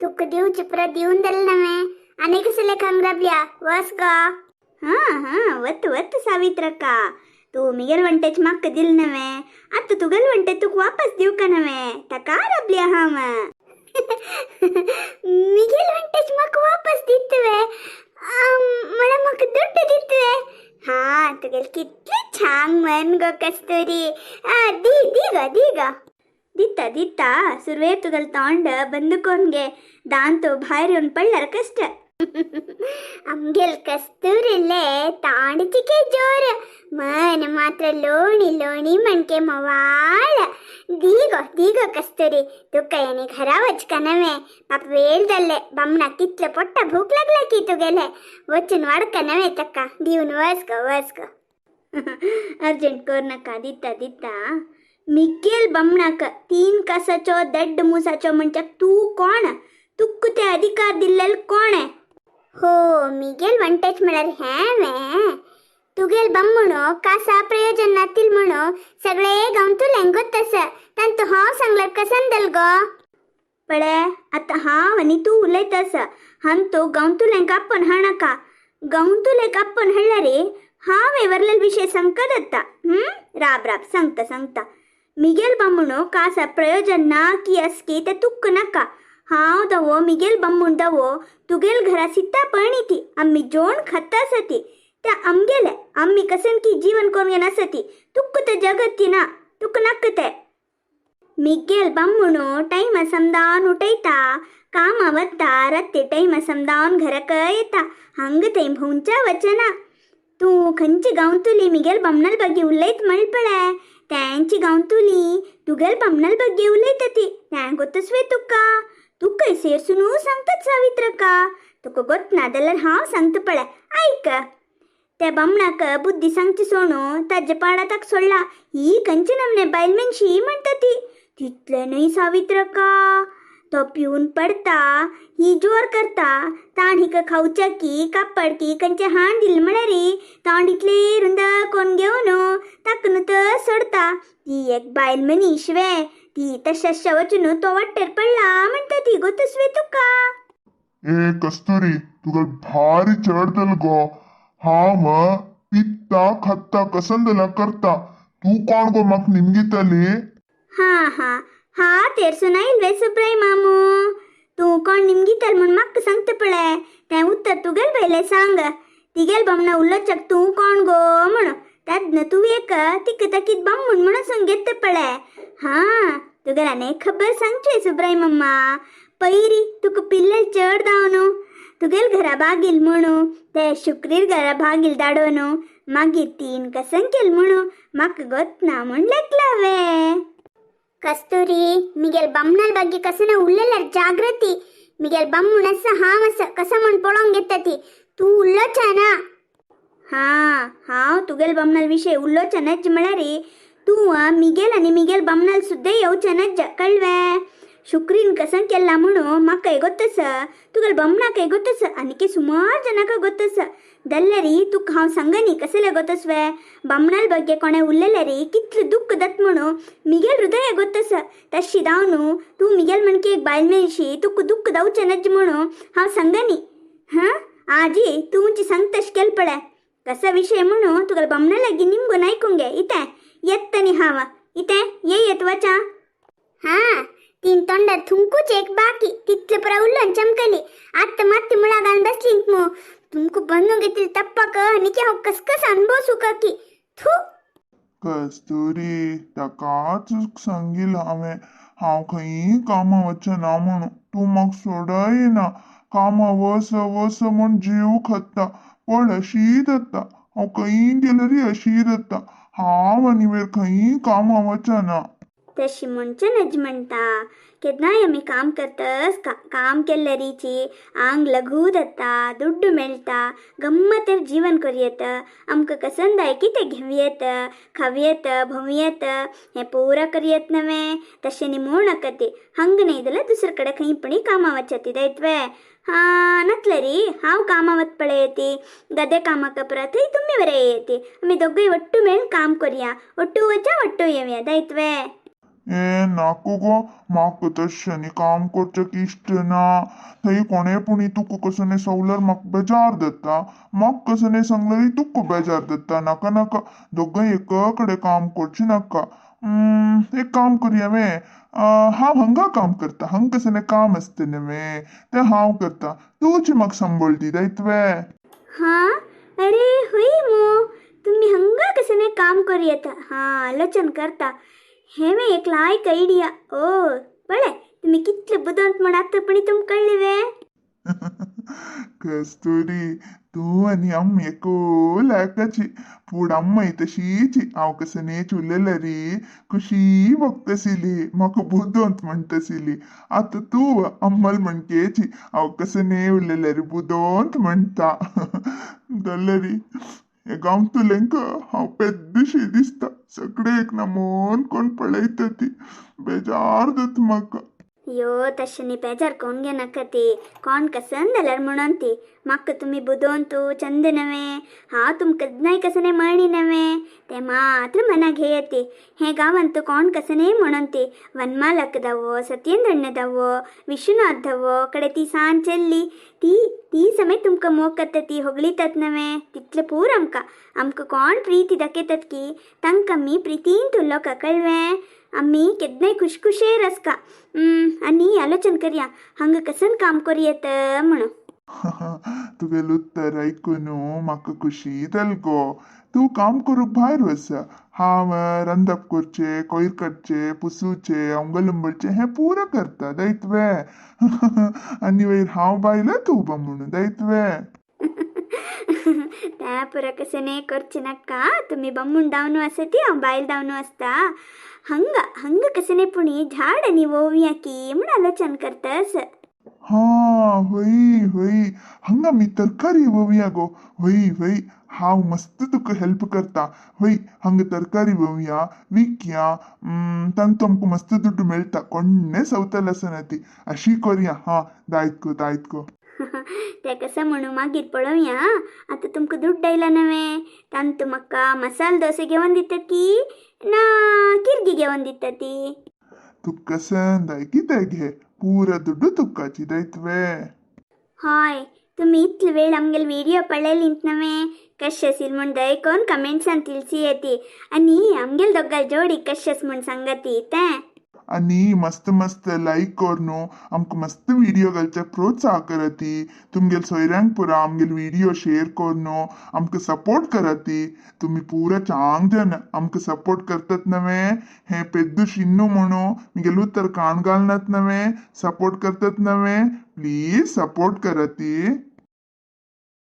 तुक दिवची प्र देऊन दिल नव्हे आणि कसले खंगराबल्या वस गा. हा वत वत सावित्रक्का तू मिगेल वंटेच माक दिल नव्हे आता तू गल वंटे तुक वापस देऊ का नव्हे तका रबल्या हम. मिगेल वंटेच मक वापस दितवे मला मक दुड्ड दितवे. हा तुगेल कितले छान मन गो कस्तुरी. दी गा दित्ता दित्ता सुरवे तुगल तोंड बंदुकोन्गे दांतो बाहेर येऊन पडल्यार कष्ट. आमगेल कस्तुरीले तांडचिके जोर मन मात्र लोणी लोणी म्हणके मवाळ. दीगो कस्तुरी तुका येणे घरावच का नव्हे पाप वेळ जाल्ले बामणा कितले पोट्टा भूक लागला की तुगेले वचून वाडका नव्हे तक्का दिवन वस ग. अर्जंट कर नका दित्ता दित्ता मिगेल बमणाक 3 कासाचो दड्ड मुसाचो म्हणच्याक तू कोण तुक्क ते अधिकार दिल्लेल कोण आहे. हो मिगेल वंटेच म्हळ्यार हे तुगेल बम्मणो कासा प्रयोजन नातील म्हणो सगळे गांवतुलें गोतस तांतू हांव सांगल्यार कसंदल गो. पळे आता हांव आनी तू उलयतस हान तो गांवतुलें काप्पन हाणका गांवतुलें काप्पन हाडल्या रे हांव वेवरलेल विशय सांगता दत्ता. राब सांगता मिगेल बम्मणो कासा प्रयोजन ना की असकी ते तुक्क नाका. हांव दवो मिगेल बम्मून दवो तुगेल घरा सित्ता पळणीती आम्ही जोण खाता सती त्या आमगेले आम्ही कसन की जीवन करून नसती तुक्क ते जगती ना तुक नक्क ते. मिगेल बम्मणो टाइम समदावन उठयता कामा वत्ता रत्ते टाइम समदावन घराक येता हंग ते भोंच्या वचना. तू खंयची गांवतुली मिगेल बमनल ಬಗ್ಗೆ उलयत मळपळे त्यांची गांवतुली तुगेल बमनल ಬಗ್ಗೆ उलयतती त्या ಗೊತ್ತಸ್ವೇ तुका तुका ಸೇರ್ಸುನು सांगतात सावित्रಕ್ಕ तुका ಗೊತ್ತನಾ जाल्यार हांव सांगता पळे ऐक. त्या बमणाक बुद्धी सांगची सोणू ताजे पाडाताक सोडला ही खंयची नमने बायलमेनशी म्हणटा ती तितले न्हय सावित्रक्का. तो पिऊन पडता ही जोर करता ताण हिक खावच्या की कापड की कंचे हाण दिल म्हळ्यार ताण इतले रुंद कोण घेवन ताक न्हू तर सोडता ती एक बायल मनीस वे ती तशाशा वचून तो वाटेर पडला म्हणटा ती गोतस्वे तुका. ए कस्तुरी तुका भारी चढदल गो. हांव पित्ता खत्ता कसंदला करता तू कोण गो म्हाका निमगितली. हा तेरसून आयिल्ले सुप्राय मामू तू कोण निमगितल म्हूण म्हाका सांगता पळय तें उत्तर तुगेल पयलें सांग. तिगेल बमणा उलोवच्याक तू कोण गो म्हणून त्यातनं तू एक तिक ताकीत बम्मून म्हणून सांगता पळय. हा तुगेलाने खबर सांगचे सुब्राय मम्मा. पयरी तुका पिल्लेल चड दावन तुगेल घरा बागील म्हणू ते शुक्रीर घरा बागील धाडोन मागीर 3 कसन केल म्हणू म्हाका गोतना म्हूण लेकलावे. कस्तुरी मिगेल बमनल ಬಗ್ಗೆ कसना उल्लेल्यार जागृती मिगेल बम्मून असा हांव असा कसा म्हण पळोवंक घेता ती तू उल्लोचा ना. हांव तुगेल बमनल विशय उल्लोचा नज म्हळ्यार तू मिगेल आनी मिगेल बमनल सुद्दां येवचे नज कळवे. शुक्रीन कसन केला म्हणून म्हाका गोतस तुगेल बमणाक गोतस आनी सुमार जनाक गोतस दल्ल्यारी तुका हांव सांगनी कसले गोतस्वे बमणाल ಬಗ್ಗೆ कोणे उरलेल्यारी कितले दुःख दत म्हणून मिगेल हृदय गोतस तशी दावनू तू मिगेल म्हणकी एक बायल मेळशी तुका दुःख दावचे नज म्हणून हांव सांगनी. आजी तुमची सांगतश केल पळय कसा विषय म्हणून तुगेल बमणा लागी निमगून आयकूंक गे इतें येत्तनी हांव इतें येत वचा. हा 3 तोंडार थुंकूच एक बाकी तितले पुरा उल्लोन चमकली आत्ता माती मुळा घालून बसली मो तुमको बनवून घेतली तप्पाक निके हांव कसकस अनुभव सुका की थू. कस्तुरी ताकाच सांगिल हांव खंयी कामा वचना म्हणून तू म्हाका सोडयना कामा वस म्हूण जीव खत्ता पण अशी जाता हांव खंयी गेल्यार अशी जाता हांव आनी वेळ खंयी कामा वचना. तशी म्हणचे नज म्हणटा केन्नाय आमी काम करतस काम केल्ल्यारीची आंग लघू जाता दुड्ड मेळटा गम्मतेर जीवन करूं आमकां कसन जाय कितें घेवयेत खावयेत भोवयेत हें पुरा करूं नवे तशें निमोण नाका ती हंग न्ही जाल्यार दुसरे कडेन खंय पण कामा वचती दैतवे. नतले री हांव कामा वत पळयती गदे कामाक परत थंय तुमी बरें येती आमी दोगूय ಒಟ್ಟು मेळून काम करुया ಒಟ್ಟು वचा ಒಟ್ಟು येवया दैतवे. ए नाको गो म्हाका तशें काम करचें इश्ट ना थंय कोणें पुणी तुका कसं सवल्यार म्हाका बेजार जाता म्हाका कसं सांगल्यार तुका बेजार जाता नाका नाका दोगांय एका कडेन काम करचें नाका एक काम करुया वे हांव हांगा काम करता हांगा कसं काम असतं न्हवे तें हांव करता तूच म्हाका सांभाळटी जायत वे हां अरे हुई मो तुम्ही हंगा कसं काम करू येता हां आलोचन करता हे मे एक लायक आयडिया ओ बळे तुम्ही कितले बुदंत म्हण आतां पण तुमकां कळ्ळें वे कस्तुरी तू आणि अम्मी एको लायकाची पूण अम्माई तशीची हांव कसनेच उलयला रे खुशी बघतसिली म्हाका बुदोंत म्हणटसिली आता तू अम्मल म्हणकेची हांव कसने उलयला रे बुदोंत म्हणटा जाल्यार रे हे गांवतलेंक हांव पेद्दशी दिसता सगळे एक नमोन कोण पळयता ती बेजार जाता म्हाका यो तशें न्ही बेजार कोण घेनाका ती कोण कसन जाल्यार म्हणून ती म्हाका तुमी बुदोवन तूं चंद नवे हांव तुमकां केन्नाय कसं मळणी नवे ते मात्र मनाक घेयती हे गांवांत तूं कोण कसं म्हणून ती वनमालक दावो सत्येंद्रण्य दावो विश्वनाथ दावो कडे ती सांज चल्ली ती समेत तुमकां मोग करता ती होगळीतात नवे तितलें पूर आमकां कोण प्रीती दाखयतात की तांकां आमी प्रितीन तुल्लो कळ्ळें आम्ही केदनाय खुशखुशेर आसका आनी आलोचन करया हांगा कसन काम करूयेत म्हणून तुगेलें उत्तर आयकून म्हाका खुशी जाली गो तूं काम करूंक भायर वच हांव रांदप करचें कोयर काडचें पुसूचें अंगलंबळचें हें पुरो करता जायत वे आनी वयर हांव बायला तूं म्हणून जायत वे त्या पुरा कसं करचें नाका तुमी बम्मून दावनू आसा ती हांव बायल दावनू आसता हंगा कसं पुणी झाड आनी वोवया की म्हण आलोचन करतास हा होई होई हांगा मी तरकारी वोवया गो होई होई हांव मस्त तुका हेल्प करता होई हांगा तरकारी वोवया विकया तांतूं आमकां मस्त दुड्ड मेळटा कोण्णे सवतल आसना ती अशी करया हा दायत गो ते कसं म्हणू मागीर पळोवया आता तुमकां दूध आयला नवे तांतूं म्हाका मसाल डोसे घेवन दितात की ना किरगी घेवन दिता ती तुका कसन दाय कितें घे पुरा दुड्ड तुकाची दायत वे हय तुम्ही इतले वेळ आमगेले व्हिडिओ पळयलींत नवे कशें आशिल्ली म्हूण दयकोन कमेंट्सान तिलसी येती आनी आमगेल दोगांय जोडी कशें आस म्हूण सांगती तें आनी मस्त मस्त लायक कर न्हू आमकां मस्त व्हिडिओ घालच्याक प्रोत्साह करा ती तुमगेल सोयऱ्यांक पुरा आमगेल व्हिडिओ शेअर कर न्हू आमकां सपोर्ट करा ती तुमी पुरा चांग जन आमकां सपोर्ट करतात नवे हे पेद्दू शिन्नू म्हणू म्हगेल उतर काण घालनात नवे सपोर्ट करतात नवे प्लीज सपोर्ट करा ती